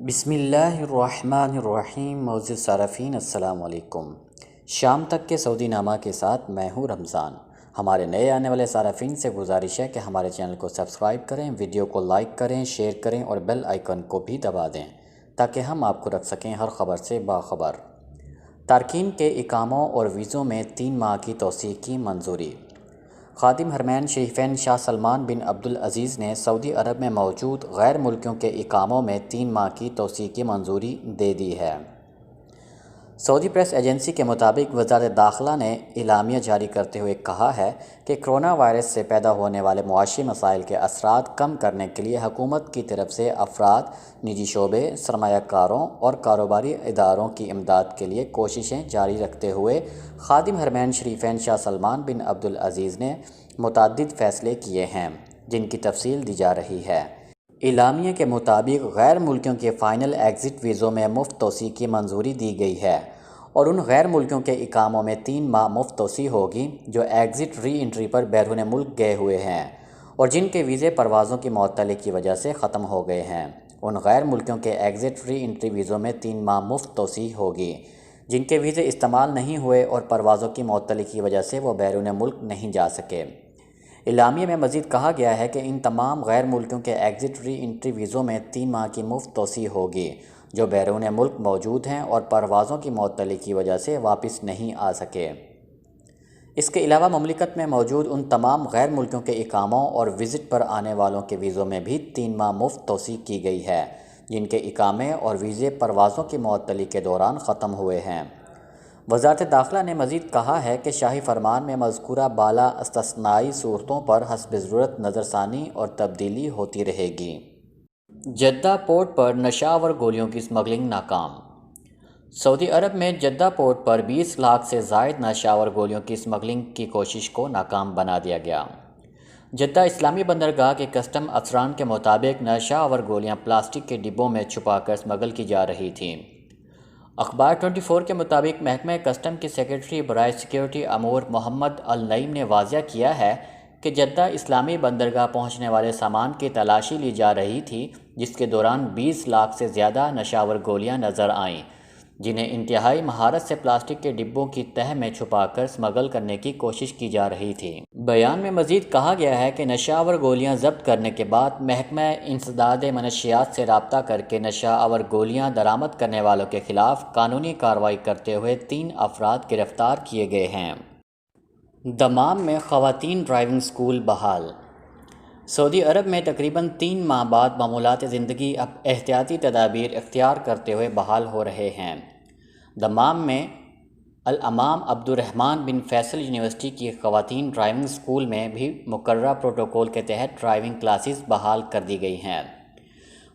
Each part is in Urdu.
بسم اللہ الرحمن الرحیم۔ معزز صارفین السلام علیکم۔ شام تک کے سعودی نامہ کے ساتھ میں ہوں رمضان۔ ہمارے نئے آنے والے صارفین سے گزارش ہے کہ ہمارے چینل کو سبسکرائب کریں، ویڈیو کو لائک کریں، شیئر کریں اور بیل آئیکن کو بھی دبا دیں تاکہ ہم آپ کو رکھ سکیں ہر خبر سے باخبر۔ تارکین کے اقاموں اور ویزوں میں 3 ماہ کی توسیع کی منظوری۔ خادم حرمین شریفین شاہ سلمان بن عبدالعزیز نے سعودی عرب میں موجود غیر ملکیوں کے اقاموں میں 3 ماہ کی توسیع کی منظوری دے دی ہے۔ سعودی پریس ایجنسی کے مطابق وزارت داخلہ نے اعلامیہ جاری کرتے ہوئے کہا ہے کہ کرونا وائرس سے پیدا ہونے والے معاشی مسائل کے اثرات کم کرنے کے لیے حکومت کی طرف سے افراد، نجی شعبے، سرمایہ کاروں اور کاروباری اداروں کی امداد کے لیے کوششیں جاری رکھتے ہوئے خادم حرمین شریفین شاہ سلمان بن عبدالعزیز نے متعدد فیصلے کیے ہیں، جن کی تفصیل دی جا رہی ہے۔ اعلامیہ کے مطابق غیر ملکیوں کے فائنل ایگزٹ ویزوں میں مفت توسیع کی منظوری دی گئی ہے اور ان غیر ملکیوں کے اقاموں میں 3 ماہ مفت توسیع ہوگی جو ایگزٹ ری انٹری پر بیرون ملک گئے ہوئے ہیں اور جن کے ویزے پروازوں کی معطلی کی وجہ سے ختم ہو گئے ہیں۔ ان غیر ملکیوں کے ایگزٹ ری انٹری ویزوں میں 3 ماہ مفت توسیع ہوگی جن کے ویزے استعمال نہیں ہوئے اور پروازوں کی معطلی کی وجہ سے وہ بیرون ملک نہیں جا سکے۔ اعلامیہ میں مزید کہا گیا ہے کہ ان تمام غیر ملکیوں کے ایگزٹ ری انٹری ویزوں میں 3 ماہ کی مفت توسیع ہوگی جو بیرون ملک موجود ہیں اور پروازوں کی معطلی کی وجہ سے واپس نہیں آ سکے۔ اس کے علاوہ مملکت میں موجود ان تمام غیر ملکیوں کے اقاموں اور وزٹ پر آنے والوں کے ویزوں میں بھی 3 ماہ مفت توسیع کی گئی ہے جن کے اقامے اور ویزے پروازوں کی معطلی کے دوران ختم ہوئے ہیں۔ وزارت داخلہ نے مزید کہا ہے کہ شاہی فرمان میں مذکورہ بالا استثنائی صورتوں پر حسب ضرورت نظر ثانی اور تبدیلی ہوتی رہے گی۔ جدہ پورٹ پر نشہ آور گولیوں کی اسمگلنگ ناکام۔ سعودی عرب میں جدہ پورٹ پر 20 لاکھ سے زائد نشہ آور گولیوں کی اسمگلنگ کی کوشش کو ناکام بنا دیا گیا۔ جدہ اسلامی بندرگاہ کے کسٹم افسران کے مطابق نشہ آور گولیاں پلاسٹک کے ڈبوں میں چھپا کر اسمگل کی جا رہی تھیں۔ اخبار 24 کے مطابق محکمہ کسٹم کے سیکریٹری برائے سیکیورٹی امور محمد النعیم نے واضح کیا ہے کہ جدہ اسلامی بندرگاہ پہنچنے والے سامان کی تلاشی لی جا رہی تھی جس کے دوران 20 لاکھ سے زیادہ نشہ آور گولیاں نظر آئیں جنہیں انتہائی مہارت سے پلاسٹک کے ڈبوں کی تہہ میں چھپا کر اسمگل کرنے کی کوشش کی جا رہی تھی۔ بیان میں مزید کہا گیا ہے کہ نشہ آور گولیاں ضبط کرنے کے بعد محکمہ انسداد منشیات سے رابطہ کر کے نشہ آور گولیاں درآمد کرنے والوں کے خلاف قانونی کارروائی کرتے ہوئے 3 افراد گرفتار کیے گئے ہیں۔ دمام میں خواتین ڈرائیونگ سکول بحال۔ سعودی عرب میں تقریباً 3 ماہ بعد معمولات زندگی اب احتیاطی تدابیر اختیار کرتے ہوئے بحال ہو رہے ہیں۔ دمام میں الامام عبد الرحمن بن فیصل یونیورسٹی کی خواتین ڈرائیونگ سکول میں بھی مقررہ پروٹوکول کے تحت ڈرائیونگ کلاسز بحال کر دی گئی ہیں۔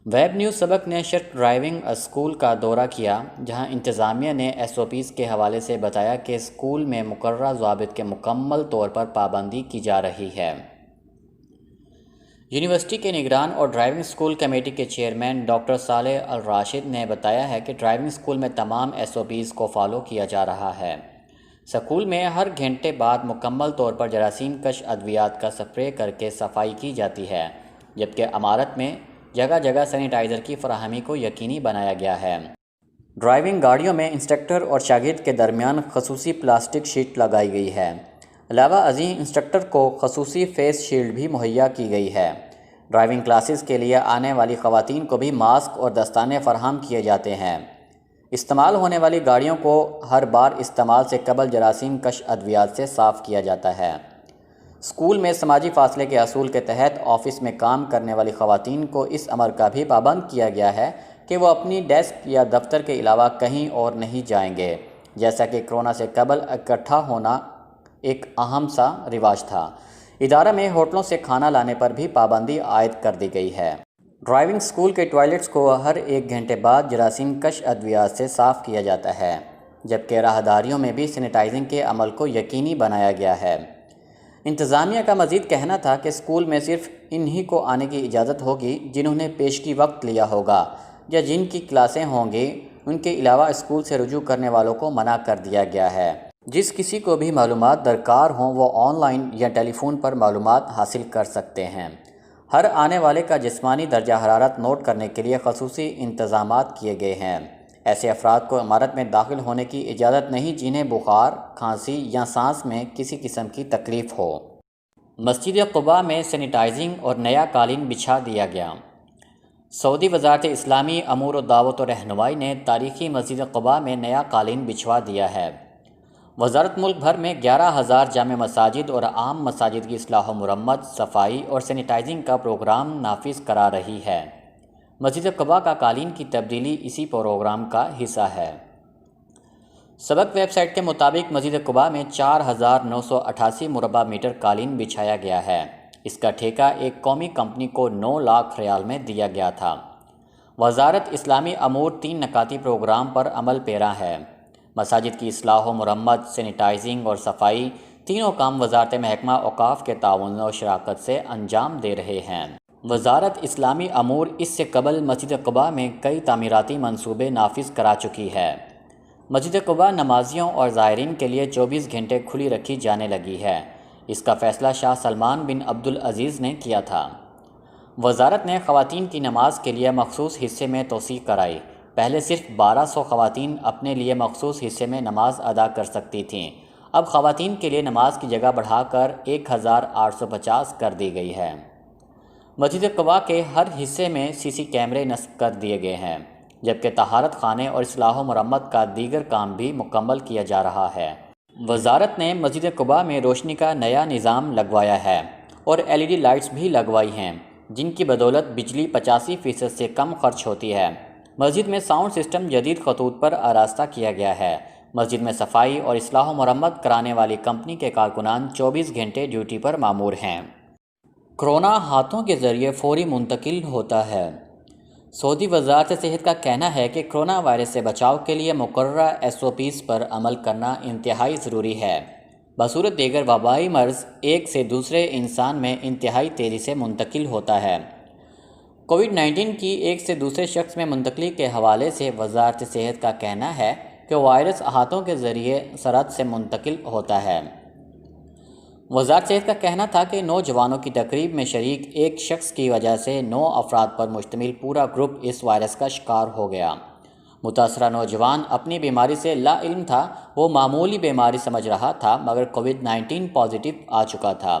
ویب نیوز سبق نے شرک ڈرائیونگ اسکول کا دورہ کیا جہاں انتظامیہ نے SOPs کے حوالے سے بتایا کہ اسکول میں مقررہ ضوابط کے مکمل طور پر پابندی کی جا رہی ہے۔ یونیورسٹی کے نگران اور ڈرائیونگ اسکول کمیٹی کے چیئرمین ڈاکٹر صالح الراشد نے بتایا ہے کہ ڈرائیونگ اسکول میں تمام SOPs کو فالو کیا جا رہا ہے۔ سکول میں ہر گھنٹے بعد مکمل طور پر جراثیم کش ادویات کا سپرے کر کے صفائی کی جاتی ہے جبکہ عمارت میں جگہ جگہ سینیٹائزر کی فراہمی کو یقینی بنایا گیا ہے۔ ڈرائیونگ گاڑیوں میں انسٹرکٹر اور شاگرد کے درمیان خصوصی پلاسٹک شیٹ لگائی گئی ہے۔ علاوہ ازیں انسٹرکٹر کو خصوصی فیس شیلڈ بھی مہیا کی گئی ہے۔ ڈرائیونگ کلاسز کے لیے آنے والی خواتین کو بھی ماسک اور دستانے فراہم کیے جاتے ہیں۔ استعمال ہونے والی گاڑیوں کو ہر بار استعمال سے قبل جراثیم کش ادویات سے صاف کیا جاتا ہے۔ اسکول میں سماجی فاصلے کے اصول کے تحت آفس میں کام کرنے والی خواتین کو اس امر کا بھی پابند کیا گیا ہے کہ وہ اپنی ڈیسک یا دفتر کے علاوہ کہیں اور نہیں جائیں گے، جیسا کہ کرونا سے قبل اکٹھا ہونا ایک اہم سا رواج تھا۔ ادارہ میں ہوٹلوں سے کھانا لانے پر بھی پابندی عائد کر دی گئی ہے۔ ڈرائیونگ اسکول کے ٹوائلٹس کو ہر 1 گھنٹے بعد جراثیم کش ادویات سے صاف کیا جاتا ہے جبکہ راہداریوں میں بھی سینیٹائزنگ کے عمل کو یقینی بنایا گیا ہے۔ انتظامیہ کا مزید کہنا تھا کہ اسکول میں صرف انہی کو آنے کی اجازت ہوگی جنہوں نے پیشگی وقت لیا ہوگا یا جن کی کلاسیں ہوں گی، ان کے علاوہ اسکول سے رجوع کرنے والوں کو منع کر دیا گیا ہے۔ جس کسی کو بھی معلومات درکار ہوں وہ آن لائن یا ٹیلی فون پر معلومات حاصل کر سکتے ہیں۔ ہر آنے والے کا جسمانی درجہ حرارت نوٹ کرنے کے لیے خصوصی انتظامات کیے گئے ہیں۔ ایسے افراد کو عمارت میں داخل ہونے کی اجازت نہیں جنہیں بخار، کھانسی یا سانس میں کسی قسم کی تکلیف ہو۔ مسجد قباء میں سینیٹائزنگ اور نیا قالین بچھا دیا گیا۔ سعودی وزارت اسلامی امور و دعوت و رہنمائی نے تاریخی مسجد قباء میں نیا قالین بچھوا دیا ہے۔ وزارت ملک بھر میں 11,000 جامع مساجد اور عام مساجد کی اصلاح و مرمت، صفائی اور سینیٹائزنگ کا پروگرام نافذ کرا رہی ہے۔ مسجد قباء کا قالین کی تبدیلی اسی پروگرام کا حصہ ہے۔ سبق ویب سائٹ کے مطابق مسجد قباء میں 4,988 مربع میٹر قالین بچھایا گیا ہے۔ اس کا ٹھیکہ ایک قومی کمپنی کو 9 لاکھ ریال میں دیا گیا تھا۔ وزارت اسلامی امور 3 نکاتی پروگرام پر عمل پیرا ہے۔ مساجد کی اصلاح و مرمت، سینیٹائزنگ اور صفائی تینوں کام وزارت محکمہ اوقاف کے تعاون و شراکت سے انجام دے رہے ہیں۔ وزارت اسلامی امور اس سے قبل مسجد قباء میں کئی تعمیراتی منصوبے نافذ کرا چکی ہے۔ مسجد قباء نمازیوں اور زائرین کے لیے 24 گھنٹے کھلی رکھی جانے لگی ہے۔ اس کا فیصلہ شاہ سلمان بن عبدالعزیز نے کیا تھا۔ وزارت نے خواتین کی نماز کے لیے مخصوص حصے میں توسیع کرائی۔ پہلے صرف 1,200 خواتین اپنے لیے مخصوص حصے میں نماز ادا کر سکتی تھیں۔ اب خواتین کے لیے نماز کی جگہ بڑھا کر 1,850 کر دی گئی ہے۔ مسجد قباء کے ہر حصے میں CC کیمرے نصب کر دیے گئے ہیں، جبکہ طہارت خانے اور اصلاح و مرمت کا دیگر کام بھی مکمل کیا جا رہا ہے۔ وزارت نے مسجد قباء میں روشنی کا نیا نظام لگوایا ہے اور LED لائٹس بھی لگوائی ہیں، جن کی بدولت بجلی 85% سے کم خرچ ہوتی ہے۔ مسجد میں ساؤنڈ سسٹم جدید خطوط پر آراستہ کیا گیا ہے۔ مسجد میں صفائی اور اصلاح و مرمت کرانے والی کمپنی کے کارکنان 24 گھنٹے ڈیوٹی پر مامور ہیں۔ کرونا ہاتھوں کے ذریعے فوری منتقل ہوتا ہے۔ سعودی وزارت صحت کا کہنا ہے کہ کرونا وائرس سے بچاؤ کے لیے مقررہ SOPs پر عمل کرنا انتہائی ضروری ہے۔ بصورت دیگر وبائی مرض ایک سے دوسرے انسان میں انتہائی تیزی سے منتقل ہوتا ہے۔ کووڈ-19 کی ایک سے دوسرے شخص میں منتقلی کے حوالے سے وزارت صحت کا کہنا ہے کہ وائرس ہاتھوں کے ذریعے سرد سے منتقل ہوتا ہے۔ وزارت صحت کا کہنا تھا کہ نوجوانوں کی تقریب میں شریک ایک شخص کی وجہ سے 9 افراد پر مشتمل پورا گروپ اس وائرس کا شکار ہو گیا۔ متاثرہ نوجوان اپنی بیماری سے لا علم تھا۔ وہ معمولی بیماری سمجھ رہا تھا مگر کووڈ-19 پازیٹیو آ چکا تھا۔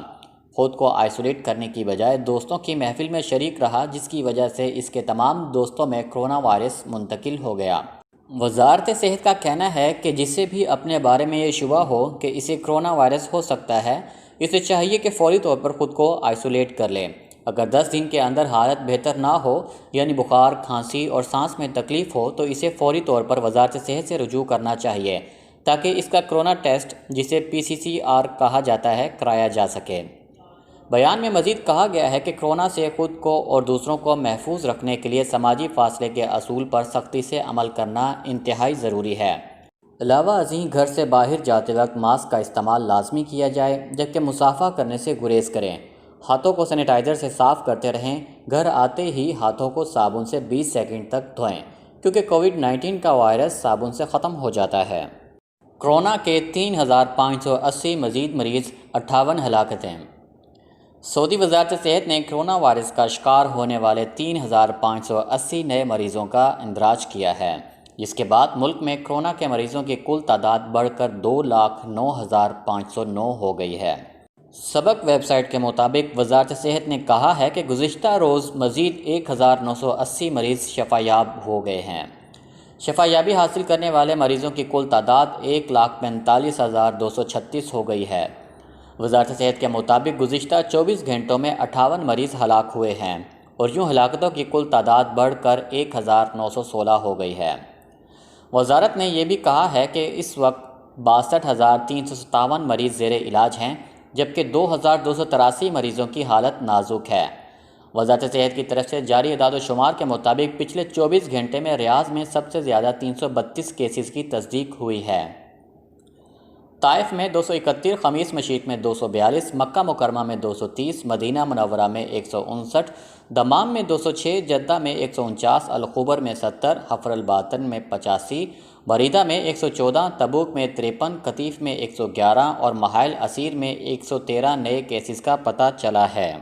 خود کو آئسولیٹ کرنے کی بجائے دوستوں کی محفل میں شریک رہا، جس کی وجہ سے اس کے تمام دوستوں میں کرونا وائرس منتقل ہو گیا۔ وزارت صحت کا کہنا ہے کہ جسے بھی اپنے بارے میں یہ شبہ ہو کہ اسے کرونا وائرس ہو سکتا ہے، اسے چاہیے کہ فوری طور پر خود کو آئسولیٹ کر لے۔ اگر 10 دن کے اندر حالت بہتر نہ ہو، یعنی بخار، کھانسی اور سانس میں تکلیف ہو، تو اسے فوری طور پر وزارت صحت سے رجوع کرنا چاہیے تاکہ اس کا کرونا ٹیسٹ، جسے PCR کہا جاتا ہے، کرایا جا سکے۔ بیان میں مزید کہا گیا ہے کہ کرونا سے خود کو اور دوسروں کو محفوظ رکھنے کے لیے سماجی فاصلے کے اصول پر سختی سے عمل کرنا انتہائی ضروری ہے۔ علاوہ ازیں گھر سے باہر جاتے وقت ماسک کا استعمال لازمی کیا جائے، جبکہ مصافحہ کرنے سے گریز کریں۔ ہاتھوں کو سینیٹائزر سے صاف کرتے رہیں۔ گھر آتے ہی ہاتھوں کو صابن سے 20 سیکنڈ تک دھوئیں، کیونکہ کووڈ-19 کا وائرس صابن سے ختم ہو جاتا ہے۔ کرونا کے 3,580 مزید مریض، 58 ہلاکتیں۔ سعودی وزارت صحت نے کرونا وائرس کا شکار ہونے والے 3,580 نئے مریضوں کا اندراج کیا ہے، جس کے بعد ملک میں کرونا کے مریضوں کی کل تعداد بڑھ کر 2,09,509 ہو گئی ہے۔ سبق ویب سائٹ کے مطابق وزارت صحت نے کہا ہے کہ گزشتہ روز مزید 1,980 مریض شفا یاب ہو گئے ہیں۔ شفا یابی حاصل کرنے والے مریضوں کی کل تعداد 1,45,236 ہو گئی ہے۔ وزارت صحت کے مطابق گزشتہ 24 گھنٹوں میں 58 مریض ہلاک ہوئے ہیں اور یوں ہلاکتوں کی کل تعداد بڑھ کر 1,916 ہو گئی ہے۔ وزارت نے یہ بھی کہا ہے کہ اس وقت 62,357 مریض زیر علاج ہیں، جبکہ 2,283 مریضوں کی حالت نازک ہے۔ وزارت صحت کی طرف سے جاری اعداد و شمار کے مطابق پچھلے 24 گھنٹے میں ریاض میں سب سے زیادہ 332 کیسز کی تصدیق ہوئی ہے۔ طائف میں 231، خمیس مشیط میں 242، مکہ مکرمہ میں 230، مدینہ منورہ میں 159، دمام میں 206، جدہ میں 149، الخبر میں 70، حفر الباطن میں 85، بریدہ میں 114، تبوک میں 53، قطیف میں 111 اور محائل اسیر میں 113 نئے کیسز کا پتہ چلا ہے۔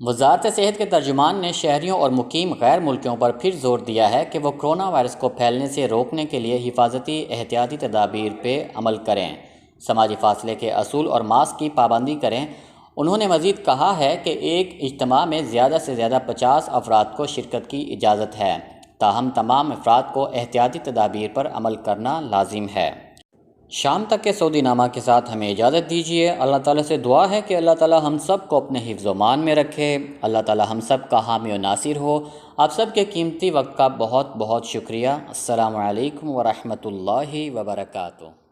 وزارت صحت کے ترجمان نے شہریوں اور مقیم غیر ملکیوں پر پھر زور دیا ہے کہ وہ کرونا وائرس کو پھیلنے سے روکنے کے لیے حفاظتی احتیاطی تدابیر پہ عمل کریں، سماجی فاصلے کے اصول اور ماسک کی پابندی کریں۔ انہوں نے مزید کہا ہے کہ ایک اجتماع میں زیادہ سے زیادہ 50 افراد کو شرکت کی اجازت ہے، تاہم تمام افراد کو احتیاطی تدابیر پر عمل کرنا لازم ہے۔ شام تک کے سعودی نامہ کے ساتھ ہمیں اجازت دیجیے۔ اللہ تعالیٰ سے دعا ہے کہ اللہ تعالیٰ ہم سب کو اپنے حفظ و امان میں رکھے، اللہ تعالیٰ ہم سب کا حامی و ناصر ہو۔ آپ سب کے قیمتی وقت کا بہت بہت شکریہ۔ السلام علیکم ورحمۃ اللہ وبرکاتہ۔